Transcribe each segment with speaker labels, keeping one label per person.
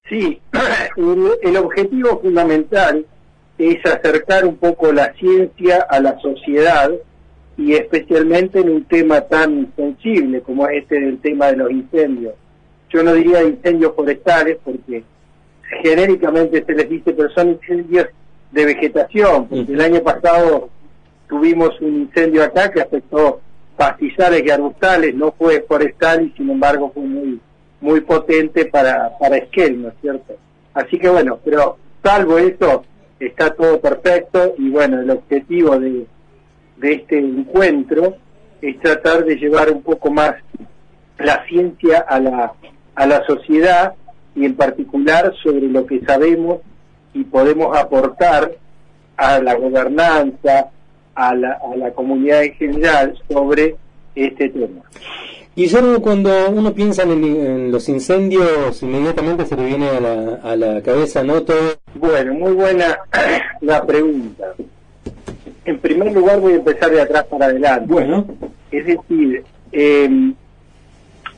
Speaker 1: Sí, el objetivo fundamental es acercar un poco la ciencia a la sociedad y especialmente en un tema tan sensible como es este del tema de los incendios. Yo no diría incendios forestales porque genéricamente se les dice, pero son incendios de vegetación, porque el año pasado tuvimos un incendio acá que afectó pastizales y arbustales, no fue forestal y sin embargo fue muy potente para Esquel, ¿no es cierto? Así que bueno, pero salvo eso, está todo perfecto y bueno, el objetivo de este encuentro es tratar de llevar un poco más la ciencia a la sociedad y en particular sobre lo que sabemos y podemos aportar a la gobernanza, a la comunidad en general sobre este tema.
Speaker 2: Guillermo, cuando uno piensa en los incendios, inmediatamente se le viene a la cabeza, ¿no? Todo.
Speaker 1: Bueno, muy buena la pregunta. En primer lugar voy a empezar de atrás para adelante.
Speaker 2: Bueno.
Speaker 1: Es decir,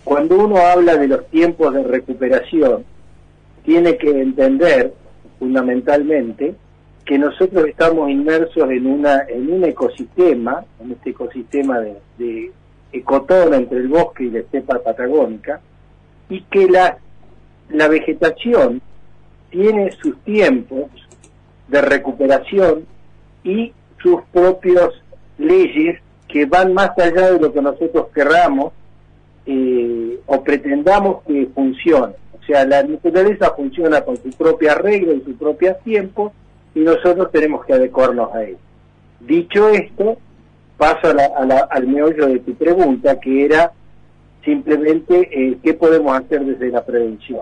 Speaker 1: cuando uno habla de los tiempos de recuperación, tiene que entender fundamentalmente que nosotros estamos inmersos en un ecosistema, en este ecosistema de ecotona entre el bosque y la estepa patagónica, y que la vegetación tiene sus tiempos de recuperación y sus propias leyes que van más allá de lo que nosotros querramos o pretendamos que funcione. O sea, la naturaleza funciona con su propia regla y sus propios tiempos y nosotros tenemos que adecuarnos a él. Dicho esto, paso al meollo de tu pregunta, que era simplemente qué podemos hacer desde la prevención.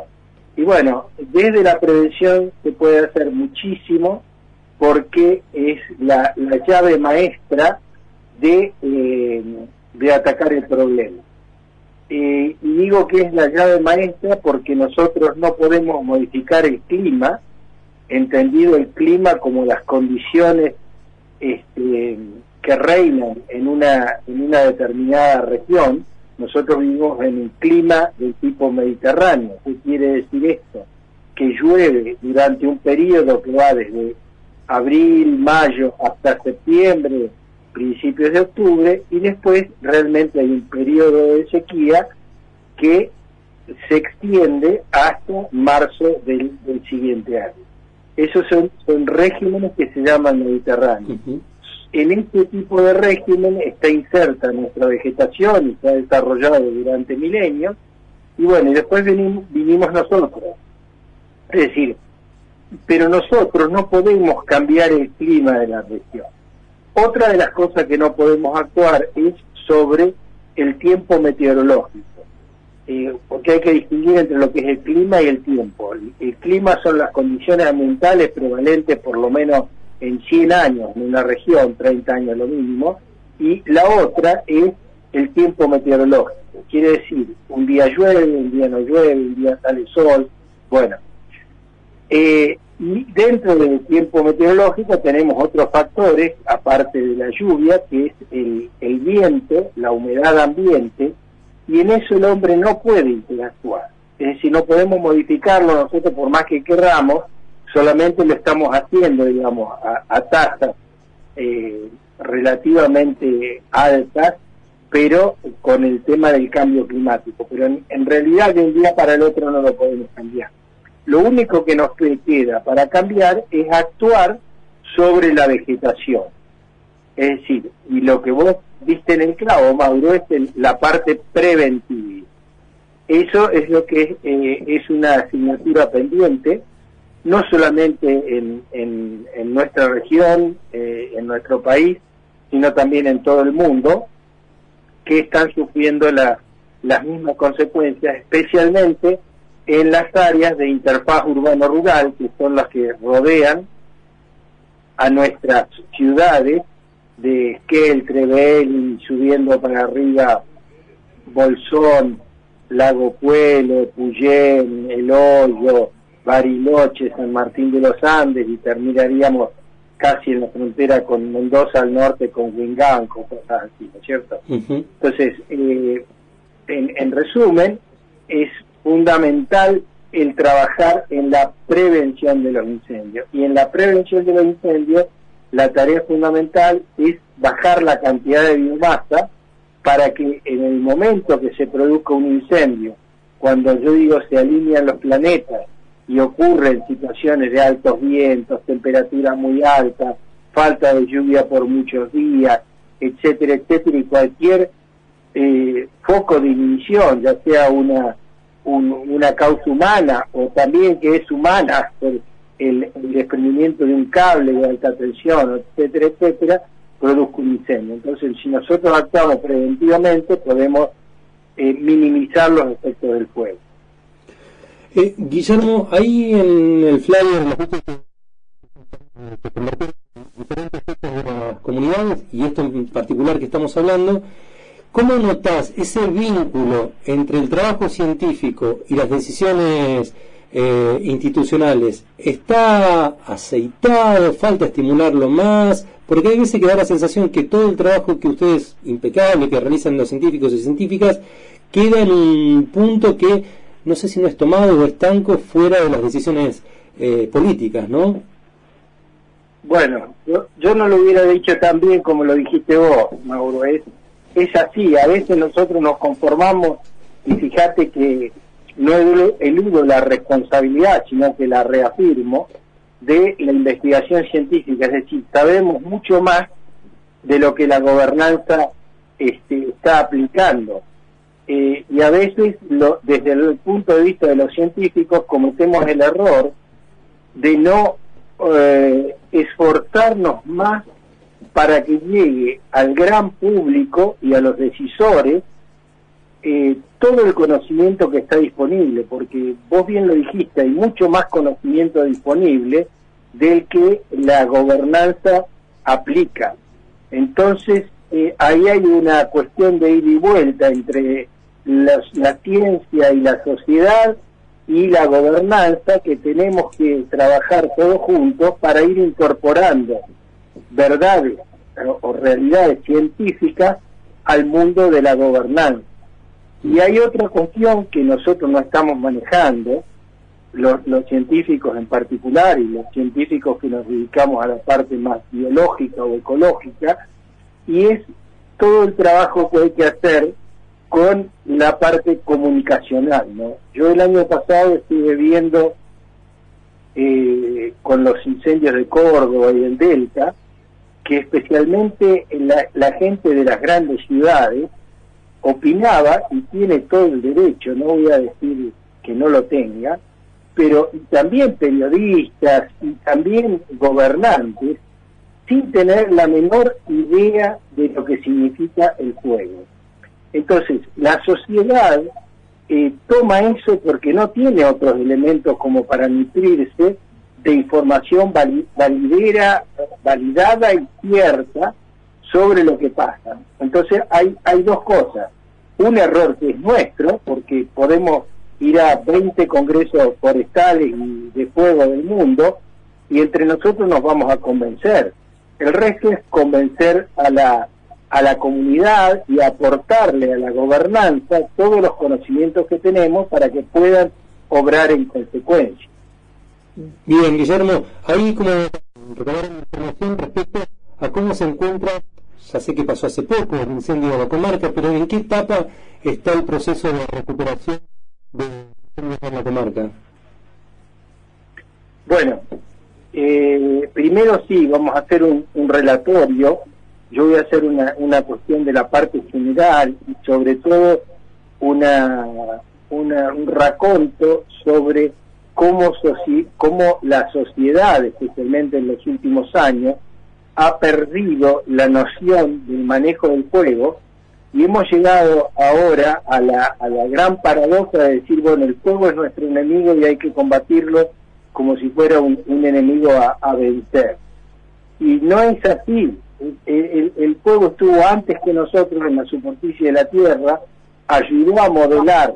Speaker 1: Y bueno, desde la prevención se puede hacer muchísimo porque es la llave maestra de atacar el problema. Y digo que es la llave maestra porque nosotros no podemos modificar el clima, entendido el clima como las condiciones que reinan en una determinada región. Nosotros vivimos en un clima del tipo mediterráneo. ¿Qué quiere decir esto? Que llueve durante un periodo que va desde abril, mayo hasta septiembre, principios de octubre, y después realmente hay un periodo de sequía que se extiende hasta marzo del siguiente año. Esos son regímenes que se llaman mediterráneos. En este tipo de régimen está inserta nuestra vegetación y se ha desarrollado durante milenios, y bueno, y después vinimos nosotros. Es decir, pero nosotros no podemos cambiar el clima de la región. Otra de las cosas que no podemos actuar es sobre el tiempo meteorológico, porque hay que distinguir entre lo que es el clima y el tiempo. El clima son las condiciones ambientales prevalentes por lo menos en 100 años en una región, 30 años lo mínimo, y la otra es el tiempo meteorológico. Quiere decir, un día llueve, un día no llueve, un día sale sol, bueno. Y dentro del tiempo meteorológico tenemos otros factores, aparte de la lluvia, que es el viento, la humedad ambiente, y en eso el hombre no puede interactuar. Es decir, no podemos modificarlo nosotros por más que querramos, solamente lo estamos haciendo, digamos, a tasas relativamente altas, pero con el tema del cambio climático. Pero en realidad de un día para el otro no lo podemos cambiar. Lo único que nos queda para cambiar es actuar sobre la vegetación. Es decir, y lo que vos viste en el clavo, Mauro, es la parte preventiva. Eso es lo que es una asignatura pendiente, no solamente en nuestra región, en nuestro país, sino también en todo el mundo, que están sufriendo las mismas consecuencias, especialmente en las áreas de interfaz urbano-rural, que son las que rodean a nuestras ciudades, de Esquel, Trevel, subiendo para arriba, Bolsón, Lago Puelo, Puyén, El Hoyo, Bariloche, San Martín de los Andes, y terminaríamos casi en la frontera con Mendoza al norte, con Huinganco, cosas así, ¿no es cierto? Entonces, en resumen, es fundamental el trabajar en la prevención de los incendios. Y en la prevención de los incendios, la tarea fundamental es bajar la cantidad de biomasa para que en el momento que se produzca un incendio, cuando yo digo se alinean los planetas y ocurren situaciones de altos vientos, temperaturas muy altas, falta de lluvia por muchos días, etcétera, etcétera, y cualquier foco de ignición, ya sea una causa humana o también que es humana por el desprendimiento de un cable de alta tensión, etcétera, etcétera, produzca un incendio. Entonces, si nosotros actuamos preventivamente, podemos minimizar los efectos del fuego.
Speaker 2: Guillermo, ahí en el flyer que convertir diferentes efectos de las comunidades, y esto en particular que estamos hablando, ¿cómo notás ese vínculo entre el trabajo científico y las decisiones institucionales? ¿Está aceitado? ¿Falta estimularlo más? Porque hay veces que da la sensación que todo el trabajo que ustedes, impecable, que realizan los científicos y científicas, queda en un punto que no sé si no es tomado o estanco fuera de las decisiones políticas, ¿no?
Speaker 1: Bueno, yo no lo hubiera dicho tan bien como lo dijiste vos, Mauro. Es así, a veces nosotros nos conformamos, y fíjate que no eludo la responsabilidad, sino que la reafirmo, de la investigación científica. Es decir, sabemos mucho más de lo que la gobernanza está aplicando. Y a veces, desde el punto de vista de los científicos, cometemos el error de no esforzarnos más para que llegue al gran público y a los decisores todo el conocimiento que está disponible, porque vos bien lo dijiste, hay mucho más conocimiento disponible del que la gobernanza aplica. Entonces, ahí hay una cuestión de ida y vuelta entre la ciencia y la sociedad y la gobernanza, que tenemos que trabajar todos juntos para ir incorporando verdades o realidades científicas al mundo de la gobernanza. Y hay otra cuestión que nosotros no estamos manejando, los científicos en particular y los científicos que nos dedicamos a la parte más biológica o ecológica, y es todo el trabajo que hay que hacer con la parte comunicacional, ¿no? Yo el año pasado estuve viendo con los incendios de Córdoba y del Delta, que especialmente la gente de las grandes ciudades opinaba, y tiene todo el derecho, no voy a decir que no lo tenga, pero también periodistas y también gobernantes, sin tener la menor idea de lo que significa el fuego. Entonces, la sociedad toma eso porque no tiene otros elementos como para nutrirse de información validada y cierta sobre lo que pasa. Entonces, hay dos cosas. Un error que es nuestro, porque podemos ir a 20 congresos forestales y de fuego del mundo, y entre nosotros nos vamos a convencer. El resto es convencer a la comunidad y aportarle a la gobernanza todos los conocimientos que tenemos para que puedan obrar en consecuencia.
Speaker 2: Bien, Guillermo, ahí como recabar información respecto a cómo se encuentra, ya sé que pasó hace poco el incendio de la comarca, pero ¿en qué etapa está el proceso de recuperación del incendio de la comarca?
Speaker 1: Bueno, primero sí, vamos a hacer un relatorio. Yo voy a hacer una cuestión de la parte general y sobre todo un raconto sobre cómo la sociedad, especialmente en los últimos años, ha perdido la noción del manejo del fuego, y hemos llegado ahora a la gran paradoja de decir, bueno, el fuego es nuestro enemigo y hay que combatirlo como si fuera un enemigo a vencer. Y no es así. El fuego estuvo antes que nosotros en la superficie de la Tierra, ayudó a modelar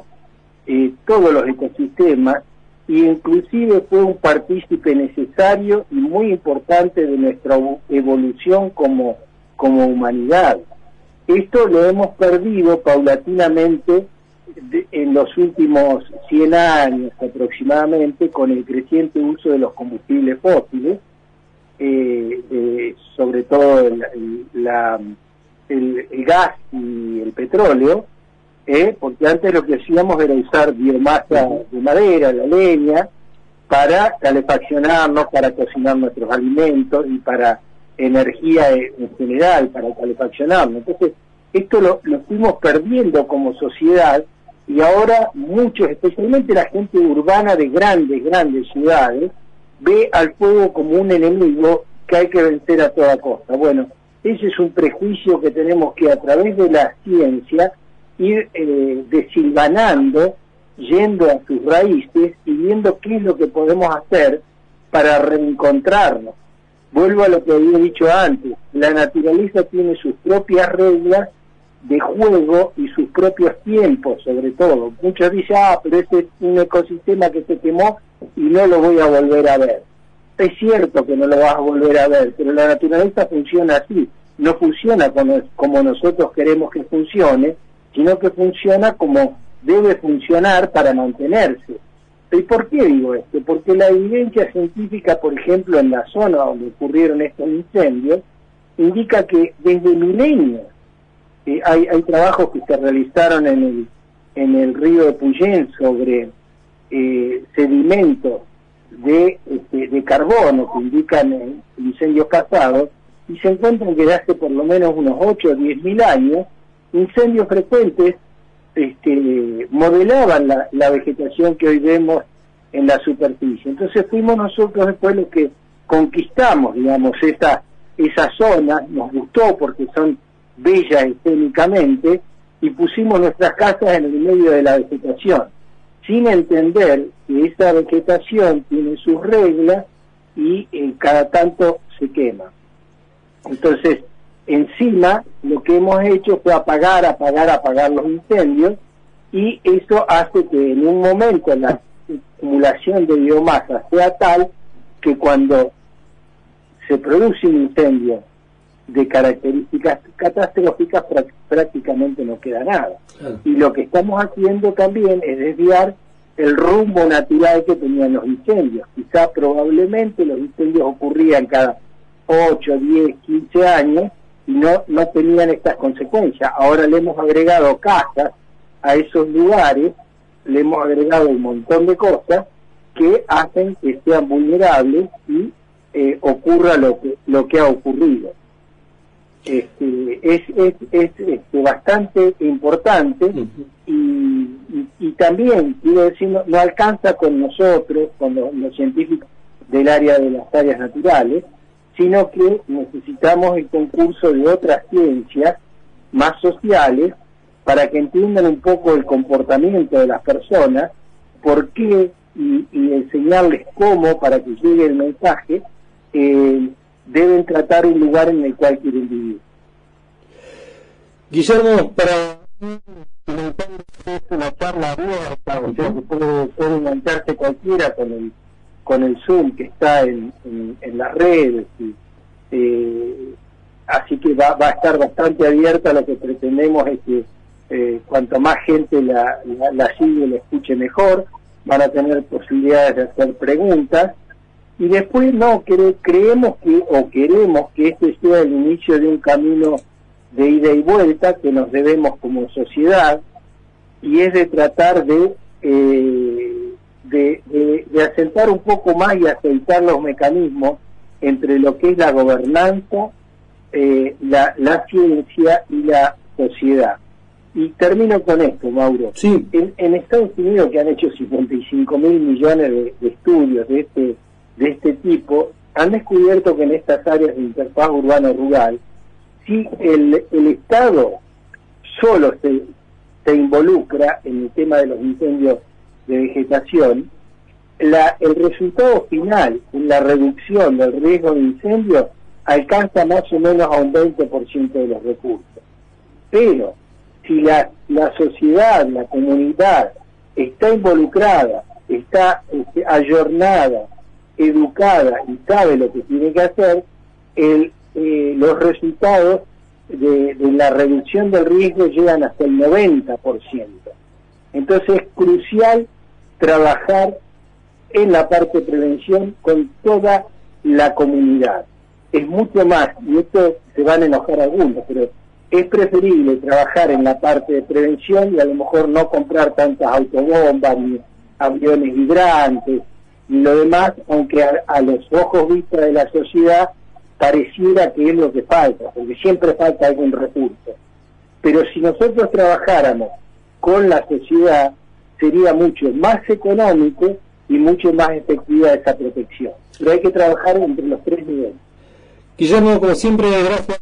Speaker 1: todos los ecosistemas, e inclusive fue un partícipe necesario y muy importante de nuestra evolución como humanidad. Esto lo hemos perdido paulatinamente en los últimos 100 años aproximadamente, con el creciente uso de los combustibles fósiles, sobre todo el gas y el petróleo, porque antes lo que hacíamos era usar biomasa de madera, la leña, para calefaccionarnos, para cocinar nuestros alimentos y para energía en general, para calefaccionarnos. Entonces, esto lo fuimos perdiendo como sociedad, y ahora muchos, especialmente la gente urbana de grandes ciudades, ve al fuego como un enemigo que hay que vencer a toda costa. Bueno, ese es un prejuicio que tenemos que, a través de la ciencia, ir desilvanando, yendo a sus raíces y viendo qué es lo que podemos hacer para reencontrarnos. Vuelvo a lo que había dicho antes, la naturaleza tiene sus propias reglas de juego y sus propios tiempos, sobre todo. Muchos dicen, pero ese es un ecosistema que se quemó y no lo voy a volver a ver. Es cierto que no lo vas a volver a ver, pero la naturaleza funciona así, no funciona como nosotros queremos que funcione, sino que funciona como debe funcionar para mantenerse. ¿Y por qué digo esto? Porque la evidencia científica, por ejemplo, en la zona donde ocurrieron estos incendios, indica que desde milenios hay trabajos que se realizaron en el río de Puyén sobre sedimentos de carbono que indican incendios pasados, y se encuentran que desde hace por lo menos unos 8 o 10 mil años, incendios frecuentes modelaban la vegetación que hoy vemos en la superficie. Entonces fuimos nosotros después los que conquistamos, digamos, esa zona, nos gustó porque son bellas escénicamente, y pusimos nuestras casas en el medio de la vegetación, sin entender que esa vegetación tiene sus reglas y cada tanto se quema. Entonces, encima, lo que hemos hecho fue apagar los incendios, y eso hace que en un momento la acumulación de biomasa sea tal que cuando se produce un incendio de características catastróficas prácticamente no queda nada. Y lo que estamos haciendo también es desviar el rumbo natural que tenían los incendios. Quizá probablemente los incendios ocurrían cada 8, 10, 15 años y no tenían estas consecuencias. Ahora le hemos agregado casas a esos lugares, le hemos agregado un montón de cosas que hacen que sean vulnerables y ocurra lo que ha ocurrido. Es bastante importante, y también quiero decir, no alcanza con nosotros, con los científicos del área de las áreas naturales, sino que necesitamos el concurso de otras ciencias más sociales para que entiendan un poco el comportamiento de las personas, por qué, y enseñarles cómo, para que llegue el mensaje, deben tratar un lugar en el cual quieren vivir.
Speaker 2: Guillermo, para
Speaker 1: una charla abierta, o sea, que puede engancharse cualquiera con el Zoom que está en las redes, así que va a estar bastante abierta. Lo que pretendemos es que cuanto más gente la sigue y la escuche mejor, van a tener posibilidades de hacer preguntas. Y después queremos que este sea el inicio de un camino de ida y vuelta que nos debemos como sociedad, y es de tratar de asentar un poco más y aceitar los mecanismos entre lo que es la gobernanza, la ciencia y la sociedad. Y termino con esto, Mauro.
Speaker 2: Sí.
Speaker 1: En Estados Unidos, que han hecho 55.000 millones de estudios de este tipo, han descubierto que en estas áreas de interfaz urbano-rural, si el Estado solo se involucra en el tema de los incendios de vegetación, el resultado final en la reducción del riesgo de incendio alcanza más o menos a un 20% de los recursos. Pero si la sociedad, la comunidad está involucrada, está ayornada, educada y sabe lo que tiene que hacer, los resultados de la reducción del riesgo llegan hasta el 90%. Entonces es crucial trabajar en la parte de prevención con toda la comunidad. Es mucho más, y esto se van a enojar algunos, pero es preferible trabajar en la parte de prevención y a lo mejor no comprar tantas autobombas ni aviones hidrantes y lo demás, aunque a los ojos vistas de la sociedad pareciera que es lo que falta, porque siempre falta algún recurso. Pero si nosotros trabajáramos con la sociedad, sería mucho más económico y mucho más efectiva esa protección. Pero hay que trabajar entre los tres niveles.
Speaker 2: Guillermo, como siempre, gracias.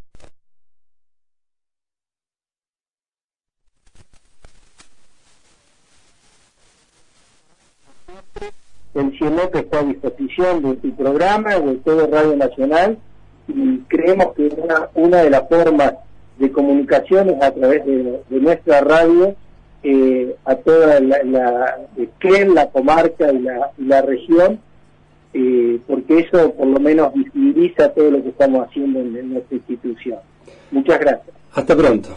Speaker 1: El CIEMEP está a disposición de tu programa, de todo Radio Nacional, y creemos que una de las formas de comunicación es a través de nuestra radio a toda la comarca y la región, porque eso por lo menos visibiliza todo lo que estamos haciendo en nuestra institución. Muchas gracias.
Speaker 2: Hasta pronto.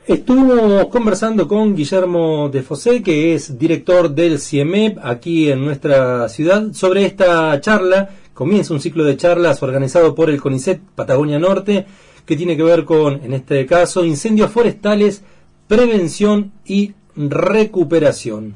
Speaker 2: Estuvimos conversando con Guillermo Desfossé, que es director del CIEMEP aquí en nuestra ciudad, sobre esta charla. Comienza un ciclo de charlas organizado por el CONICET Patagonia Norte, que tiene que ver con, en este caso, incendios forestales, prevención y recuperación.